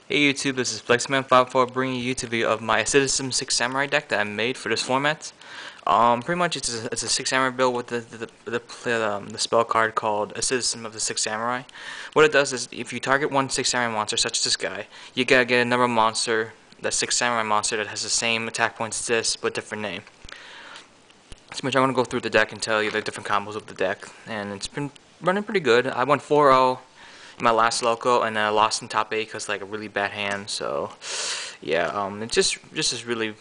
Hey YouTube, this is FlexMan54 bringing you to video of my Citizen 6 Samurai deck that I made for this format. Pretty much it's a 6 Samurai build with the spell card called a Citizen of the 6 Samurai. What it does is if you target one 6 Samurai monster, such as this guy, you gotta get another monster, that 6 Samurai monster that has the same attack points as this, but different name. So much I'm gonna go through the deck and tell you the different combos of the deck, and it's been running pretty good. I won 4-0 in my last loco, and I lost in top 8 because like a really bad hand. So yeah, it's just is really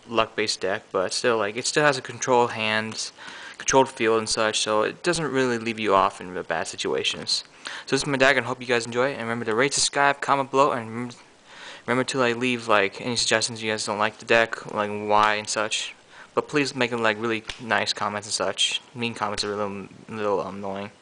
luck-based deck, but still like it still has a controlled hands, controlled field and such, so it doesn't really leave you off in the bad situations. So this is my deck, and hope you guys enjoy it. And remember to rate, subscribe, comment below, and remember to like leave like any suggestions you guys don't like the deck, like why and such. But please make them like really nice comments and such. Mean comments are a little annoying.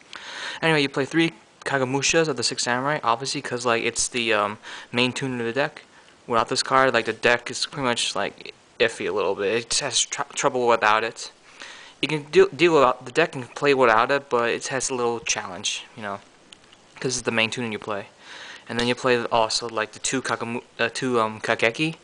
Anyway, you play 3 Kagamushas of the 6 Samurai, obviously, because like it's the main tuner of the deck. Without this card, like the deck is pretty much like iffy a little bit. It just has trouble without it. You can deal without the deck, can play without it, but it has a little challenge, because it's the main tuner you play. And then you play also like the two Kakeki.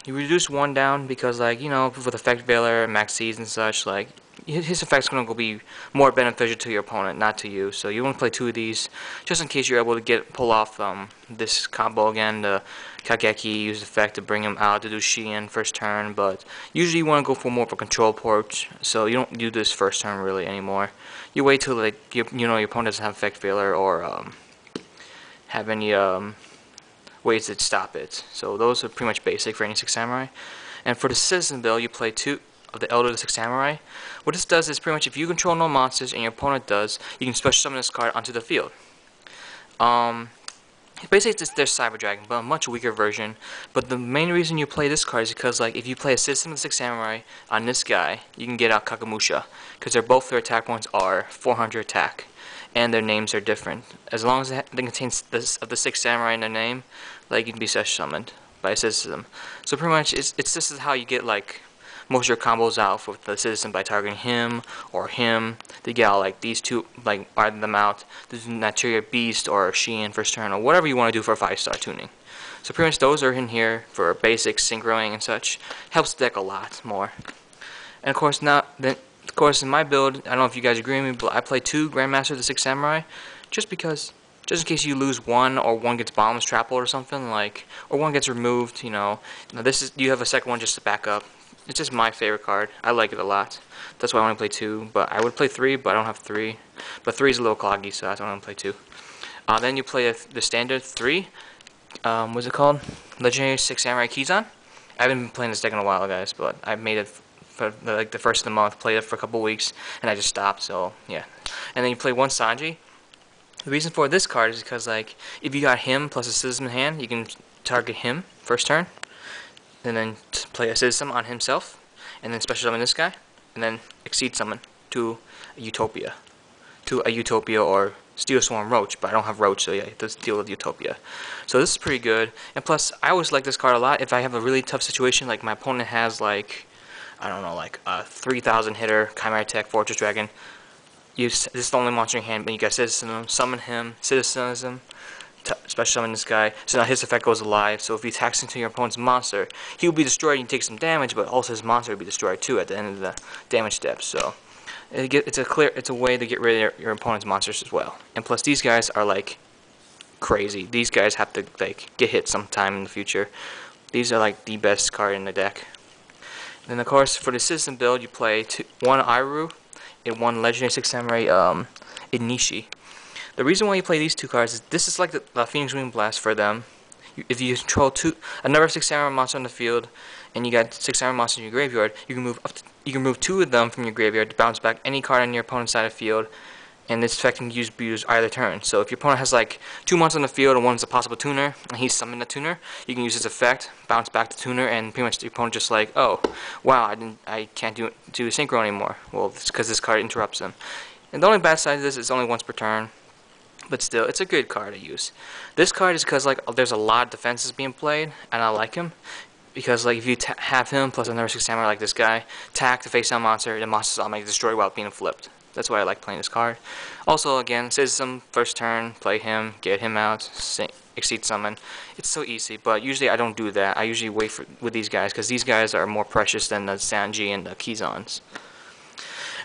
You reduce one down because like with Effect Veiler, Max Seeds and such, like his effect's gonna be more beneficial to your opponent, not to you. So you want to play 2 of these just in case you're able to pull off this combo again. The Kageki use effect to bring him out to do Shien first turn, but usually you want to go for more of a control approach. So you don't do this first turn really anymore. You wait till like your opponent doesn't have Effect Veiler or have any ways to stop it. So those are pretty much basic for any 6 Samurai. And for the Citizen build, you play 2 of the Elder of the 6 Samurai. What this does is pretty much if you control no monsters and your opponent does, you can special summon this card onto the field. Basically it's their Cyber Dragon, but a much weaker version. But the main reason you play this card is because like if you play a Citizen of the 6 Samurai on this guy, you can get out Kakamusha, because their attack points are 400 attack, and their names are different. As long as they contain this of the 6 Samurai in their name, like you can be special summoned by a Citizen. So pretty much this is how you get like most of your combos out with the Citizen, by targeting him or him to get out like these two, like item them out. This is Naturia Beast or Shien first turn or whatever you want to do for a 5-star tuning. So pretty much those are in here for basic synchroing and such. Helps the deck a lot more. And of course in my build, I don't know if you guys agree with me, but I play 2 Grandmaster of the 6 Samurai just in case you lose one, or one gets bombs trampled or something, like, or one gets removed, Now you have a second one just to back up. It's just my favorite card. I like it a lot. That's why I want to play 2. But I would play 3, but I don't have 3. But 3 is a little cloggy, so that's why I want to play 2. Then you play the standard 3. What's it called? Legendary 6 Samurai Kizan. I haven't been playing this deck in a while, guys, but I made it for like the first of the month. Played it for a couple weeks, and I just stopped. So yeah. And then you play 1 Sanji. The reason for this card is because like if you got him plus a Citizen in hand, you can target him first turn, and then play a Citizen on himself, and then special summon this guy, and then Exceed Summon to a Utopia. Or Steel Swarm Roach, but I don't have Roach, so yeah, let's deal with Utopia. So this is pretty good, and plus, I always like this card a lot if I have a really tough situation, like my opponent has like, I don't know, like a 3,000 hitter, Chimera Tech, Fortress Dragon. This is the only monster in your hand, but you got Citizen, summon him, Citizen, special summon this guy, so now his effect goes alive. So if he attacks into your opponent's monster, he will be destroyed and you take some damage, but also his monster will be destroyed too at the end of the damage step. So it's a way to get rid of your opponent's monsters as well. And plus these guys are like crazy. These guys have to like get hit sometime in the future. These are like the best card in the deck. And then of course for the Citizen build you play 1 Iru and 1 Legendary 6 Samurai Inishi. The reason why you play these 2 cards is this is like the Phoenix Wing Blast for them. If you control another 6 Samurai monster on the field, and you got 6 Samurai monsters in your graveyard, you can remove 2 of them from your graveyard to bounce back any card on your opponent's side of the field, and this effect can be used either turn. So if your opponent has like 2 monsters on the field and one's a possible tuner, and he's summoned a tuner, you can use this effect, bounce back the tuner, and pretty much the opponent just like, oh, wow, I can't do synchro anymore. Well, it's because this card interrupts him. And the only bad side of this is only once per turn. But still, it's a good card to use. This card is because like there's a lot of defenses being played, and I like him because like if you have him plus another 6 Samurai like this guy, attack to face down monster, the monster's automatically destroyed while being flipped. That's why I like playing this card. Also, again, Citizen, first turn, play him, get him out, Exceed Summon. It's so easy, but usually I don't do that. I usually wait with these guys, because these guys are more precious than the Sanji and the Kizans.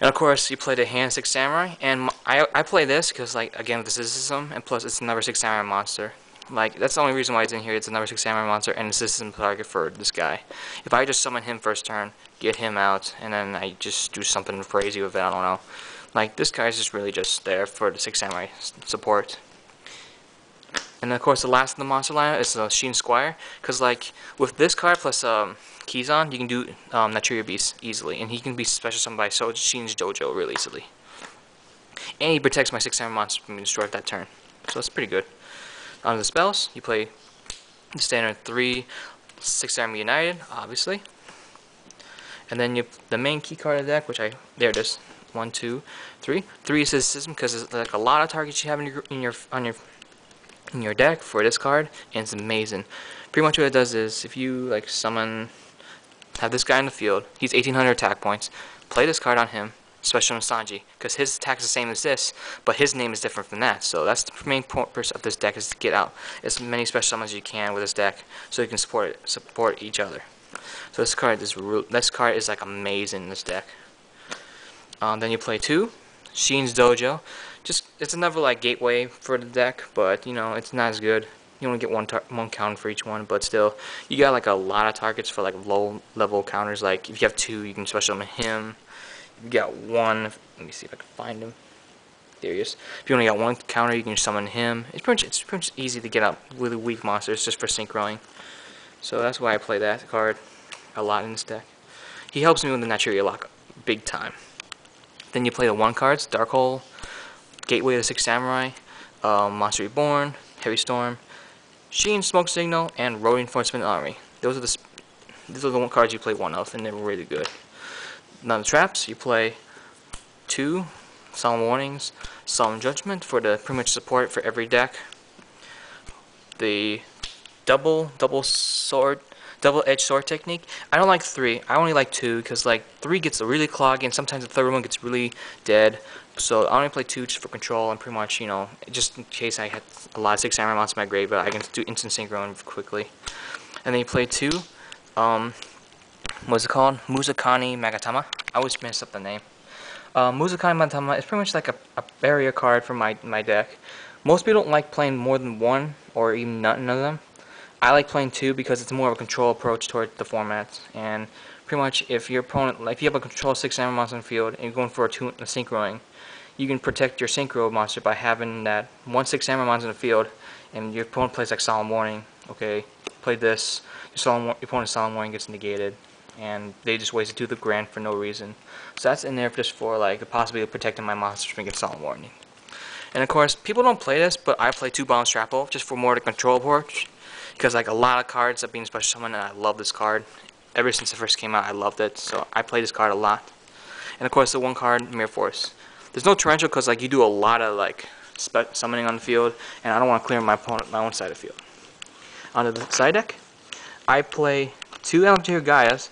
And of course, you play the Hand 6 Samurai, and I play this because, like, again, with the Citizen, and plus it's another 6 Samurai monster. Like, that's the only reason why it's in here. It's another 6 Samurai monster, and it's a system target for this guy. If I just summon him first turn, get him out, and then I just do something crazy with it, I don't know. Like, this guy's just really just there for the 6 Samurai support. And of course, the last of the monster lineup is Sheen Squire, because, like, with this card plus Kizan, you can do Naturia Beast easily, and he can be special summoned by Sheen's Dojo really easily. And he protects my 6 Samurai monster from being destroyed that turn, so that's pretty good. On the spells, you play the standard 3 6 Samurai United, obviously. And then the main key card of the deck, which there it is. 1, 2, 3. 3 is his system because it's like a lot of targets you have in your deck for this card, and it's amazing. Pretty much what it does is if you like have this guy in the field, he's 1800 attack points. Play this card on him, especially on Sanji, because his attack is the same as this, but his name is different from that. So that's the main purpose of this deck, is to get out as many special summons as you can with this deck, so you can support each other. So this card is like amazing in this deck. Then you play 2 Sheen's Dojo. It's another like gateway for the deck, but you know it's not as good. You only get one counter for each one, but still, you got like a lot of targets for like low level counters. Like if you have 2, you can special summon him. You got 1. Let me see if I can find him. There he is. If you only got 1 counter, you can summon him. It's pretty much easy to get out really weak monsters just for synchroing. So that's why I play that card a lot in this deck. He helps me with the Naturia lock big time. Then you play the 1 cards: Dark Hole, Gateway of the 6 Samurai, Monster Reborn, Heavy Storm, Sheen Smoke Signal, and Road Enforcement Army. These are the 1 cards you play 1 of, and they're really good. Now the traps, you play 2 Solemn Warnings, Solemn Judgment for the pretty much support for every deck. The double-edged sword technique. I don't like 3. I only like 2 because like 3 gets really cloggy, and sometimes the third one gets really dead. So I only play 2 just for control, and pretty much, you know, just in case I had a lot of 6 Samurai monsters in my grave, but I can do instant synchro quickly. And then you play 2. What's it called? Muzakani Magatama. I always mess up the name. Muzakani Magatama is pretty much like a barrier card for my deck. Most people don't like playing more than 1 or even none of them. I like playing 2 because it's more of a control approach toward the format. And pretty much if your opponent, like if you have a control 6 Samurai monster in the field and you're going for a synchroing, you can protect your synchro monster by having that 1 6 Samurai monster in the field, and your opponent plays like Solemn Warning. Okay, play this. Your opponent's Solemn Warning gets negated, and they just wasted 2 of the Grand for no reason. So that's in there just for like the possibility of protecting my monsters from getting Solemn Warning. And of course, people don't play this, but I play 2 Balance Trapple just for more of the control approach, because like a lot of cards are being special summoned, and I love this card. Ever since it first came out, I loved it, so I play this card a lot. And of course, the 1 card, Mirror Force. There's no Torrential because like you do a lot of like summoning on the field, and I don't want to clear my own side of the field. On the side deck, I play 2 Elemental Gaias,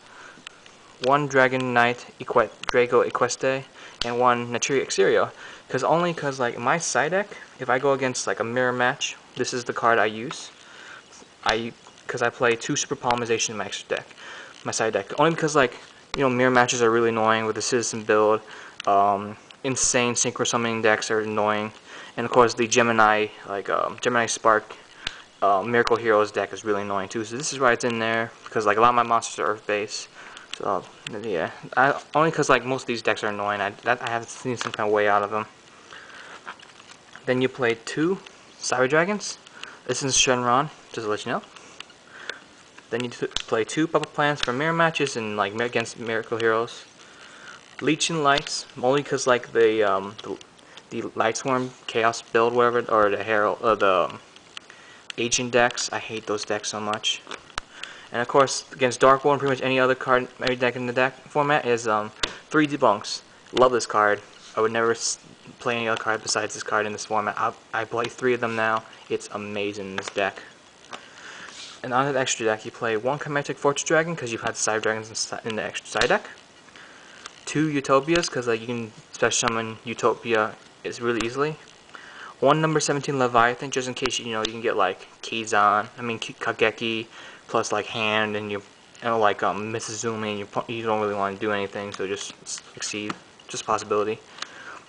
1 Dragon Knight Draco Equeste, and 1 Naturia Exerio. Because like my side deck, if I go against like a mirror match, this is the card I use. Because I play 2 Super Polymerization in my extra deck, my side deck. Only because like, you know, mirror matches are really annoying with the Citizen build. Insane synchro summoning decks are annoying, and of course the Gemini, like Gemini Spark, Miracle Heroes deck is really annoying too. So this is why it's in there, because like a lot of my monsters are Earth based. So yeah, only because like most of these decks are annoying. I have seen some kind of way out of them. Then you play 2 Cyber Dragons. This is Shenron, just to let you know. Then you play 2 Puppet Plans for mirror matches and like against Miracle Heroes. Leeching Lights, only because like the Light Swarm Chaos build, whatever, or the Herald, or the Agent decks. I hate those decks so much. And of course, against Dark World and pretty much any other card, every deck in the deck format is 3 Debunks. Love this card. I would never play any other card besides this card in this format. I play 3 of them now. It's amazing in this deck. And on the extra deck, you play 1 Chimeric Fortress Dragon because you've had Cyber Dragons in the extra side deck. 2 Utopias, because like you can special summon Utopia really easily. 1 number 17 Leviathan, just in case you can get like Kageki, plus like hand, and like Mitsuzumi, and you don't really want to do anything, so just succeed, just a possibility.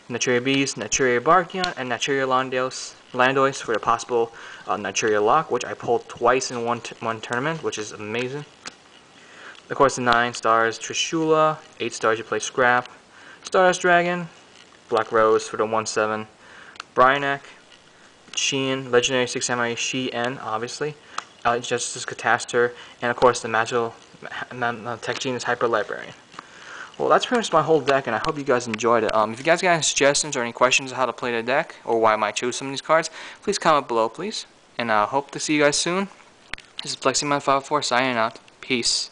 Naturia Beast, Naturia Barkion, and Naturia Landois for the possible Naturia Lock, which I pulled twice in one tournament, which is amazing. Of course, the 9 stars Trishula, 8 stars you play Scrap, Stardust Dragon, Black Rose for the 1/7, Bryanek, Sheen, Legendary 6 Samurai Shien, obviously, Justice Catastor, and of course the Magical Tech Genius Hyper Librarian. Well, that's pretty much my whole deck, and I hope you guys enjoyed it. If you guys got any suggestions or any questions on how to play the deck, or why I might choose some of these cards, please comment below, please. And I hope to see you guys soon. This is PlexiMan504 signing out. Peace.